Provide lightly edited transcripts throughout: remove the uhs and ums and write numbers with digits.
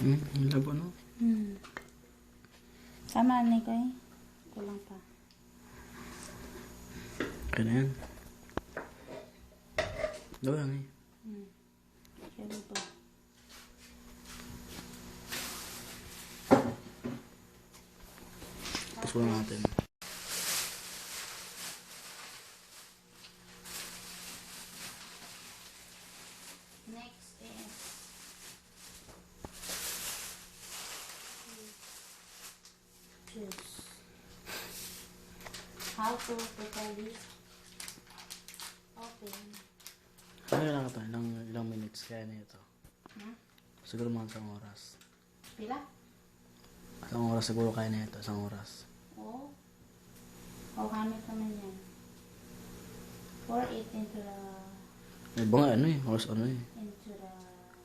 Ang labo, no? Sama ni ko eh. Kulang pa. Kaya na yan. Daw lang eh. Kaya ba? Tapos wala natin. Next is juice. How to prepare this? Open. Ano lang ito? Ilang minutes kaya na ito? Siguro mga isang oras. Pila? Isang oras siguro kaya na ito. Isang oras. Oh. O gamit naman yan. Pour it into the Iba nga ano eh. Oras ano eh. into the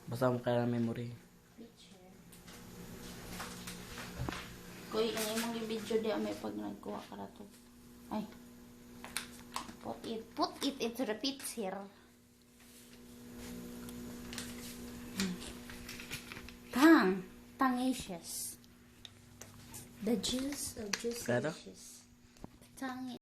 Basta kaya na memory. pitcher. Kuy, ini mong i-video di may pag nagkuha ka na to. Ay. Put it into the pitcher. Tangacious. The juice of Kaya to? juice. Tang